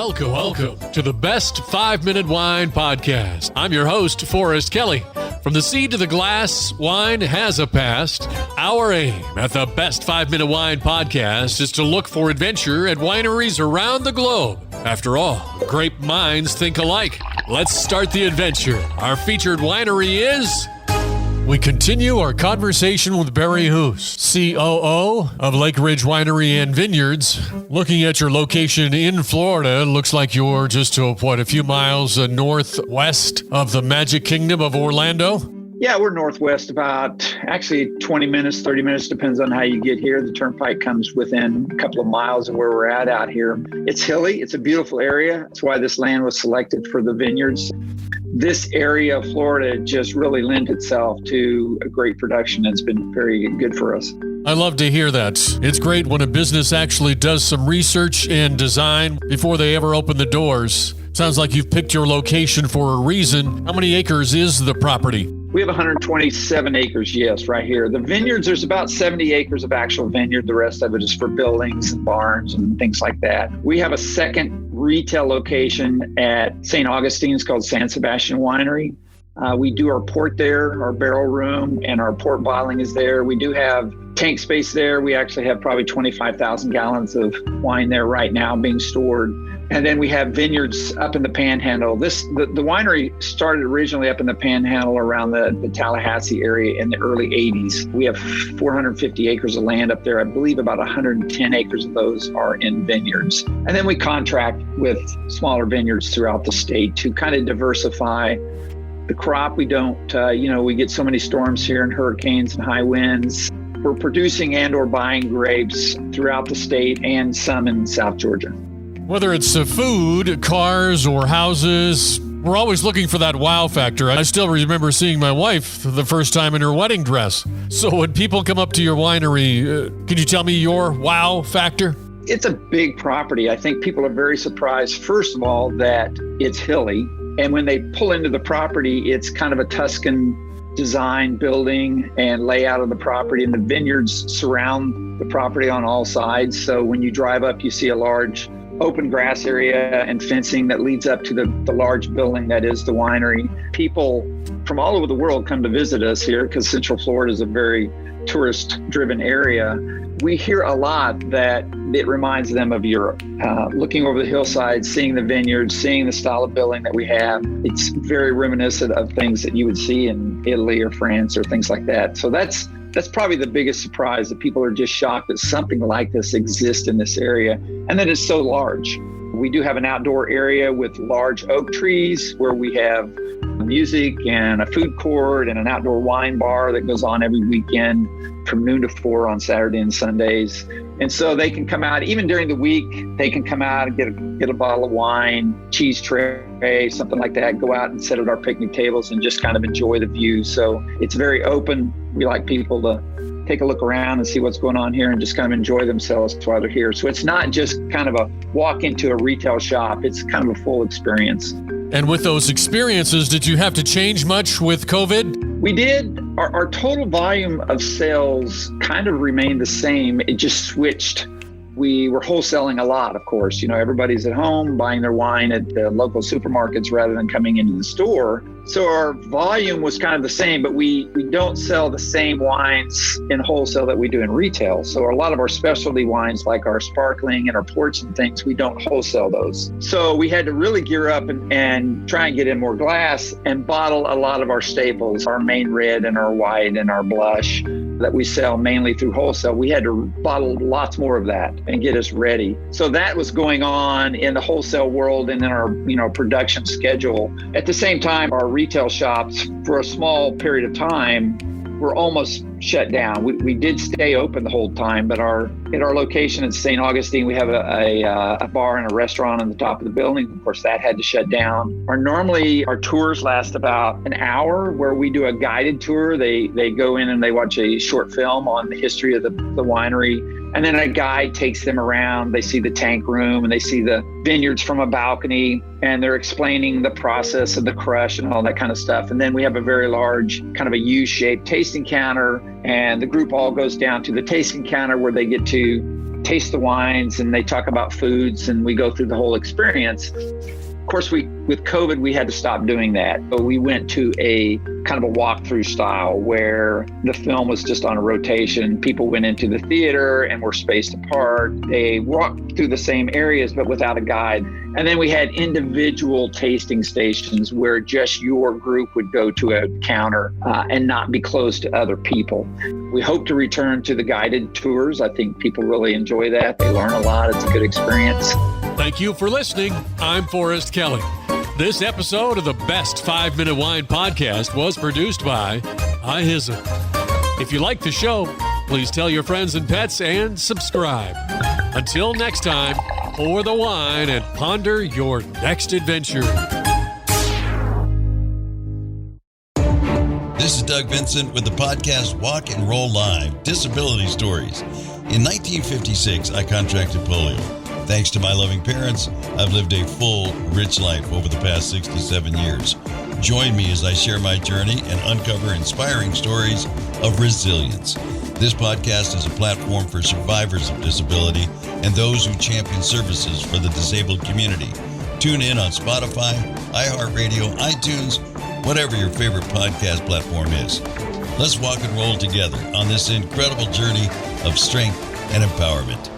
Welcome to the Best 5-Minute Wine Podcast. I'm your host, Forrest Kelly. From the seed to the glass, wine has a past. Our aim at the Best 5-Minute Wine Podcast is to look for adventure at wineries around the globe. After all, great minds think alike. Let's start the adventure. Our featured winery is... We continue our conversation with Barry Hoos, COO of Lakeridge Winery Vineyards. Looking at your location in Florida, it looks like you're just a few miles northwest of the Magic Kingdom of Orlando. Yeah, we're northwest about 20 minutes, 30 minutes, depends on how you get here. The turnpike comes within a couple of miles of where we're at out here. It's hilly. It's a beautiful area. That's why this land was selected for the vineyards. This area of Florida just really lent itself to a great production. It's been very good for us. I love to hear that. It's great when a business actually does some research and design before they ever open the doors. Sounds like you've picked your location for a reason. How many acres is the property? We have 127 acres, yes, right here. The vineyards, there's about 70 acres of actual vineyard. The rest of it is for buildings and barns and things like that. We have a second retail location at St. Augustine's called San Sebastian Winery. We do our port there, our barrel room, and our port bottling is there. We do have tank space there. We actually have probably 25,000 gallons of wine there right now being stored. And then we have vineyards up in the Panhandle. The winery started originally up in the Panhandle around the Tallahassee area in the early 80s. We have 450 acres of land up there. I believe about 110 acres of those are in vineyards. And then we contract with smaller vineyards throughout the state to kind of diversify the crop. We don't, we get so many storms here and hurricanes and high winds. We're producing and or buying grapes throughout the state and some in South Georgia. Whether it's food, cars, or houses, we're always looking for that wow factor. I still remember seeing my wife the first time in her wedding dress. So when people come up to your winery, can you tell me your wow factor? It's a big property. I think people are very surprised, first of all, that it's hilly. And when they pull into the property, it's kind of a Tuscan design building and layout of the property. And the vineyards surround the property on all sides. So when you drive up, you see a large open grass area and fencing that leads up to the large building that is the winery. People from all over the world come to visit us here because Central Florida is a very tourist-driven area. We hear a lot that it reminds them of Europe. Looking over the hillside, seeing the vineyards, seeing the style of building that we have, it's very reminiscent of things that you would see in Italy or France or things like that. So that's probably the biggest surprise, that people are just shocked that something like this exists in this area and that it's so large. We do have an outdoor area with large oak trees where we have music and a food court and an outdoor wine bar that goes on every weekend from noon to 4 on Saturday and Sundays. And so they can come out, even during the week, they can come out and get a bottle of wine, cheese tray, something like that, go out and sit at our picnic tables and just kind of enjoy the view. So it's very open. We like people to take a look around and see what's going on here and just kind of enjoy themselves while they're here. So it's not just kind of a walk into a retail shop. It's kind of a full experience. And with those experiences, did you have to change much with COVID? We did. Our total volume of sales kind of remained the same. It just switched. We were wholesaling a lot, of course. Everybody's at home buying their wine at the local supermarkets rather than coming into the store. So our volume was kind of the same, but we don't sell the same wines in wholesale that we do in retail. So a lot of our specialty wines, like our sparkling and our ports and things, we don't wholesale those. So we had to really gear up and try and get in more glass and bottle a lot of our staples, our main red and our white and our blush that we sell mainly through wholesale. We had to bottle lots more of that and get us ready. So that was going on in the wholesale world and in our production schedule. At the same time, our retail shops, for a small period of time, were almost shut down. We did stay open the whole time, but at our location at St. Augustine, we have a bar and a restaurant on the top of the building. Of course, that had to shut down. Normally our tours last about an hour, where we do a guided tour. They go in and they watch a short film on the history of the winery. And then a guide takes them around. They see the tank room and they see the vineyards from a balcony, and they're explaining the process of the crush and all that kind of stuff. And then we have a very large kind of a U-shaped tasting counter, and the group all goes down to the tasting counter where they get to taste the wines and they talk about foods and we go through the whole experience. Of course, with COVID, we had to stop doing that. But we went to a kind of a walkthrough style where the film was just on a rotation. People went into the theater and were spaced apart. They walked through the same areas, but without a guide. And then we had individual tasting stations where just your group would go to a counter and not be close to other people. We hope to return to the guided tours. I think people really enjoy that. They learn a lot. It's a good experience. Thank you for listening. I'm Forrest Kelly. This episode of the Best 5 Minute Wine Podcast was produced by iHism. If you like the show, please tell your friends and pets and subscribe. Until next time, pour the wine and ponder your next adventure. This is Doug Vincent with the podcast Walk and Roll Live, Disability Stories. In 1956, I contracted polio. Thanks to my loving parents, I've lived a full, rich life over the past 67 years. Join me as I share my journey and uncover inspiring stories of resilience. This podcast is a platform for survivors of disability and those who champion services for the disabled community. Tune in on Spotify, iHeartRadio, iTunes, whatever your favorite podcast platform is. Let's walk and roll together on this incredible journey of strength and empowerment.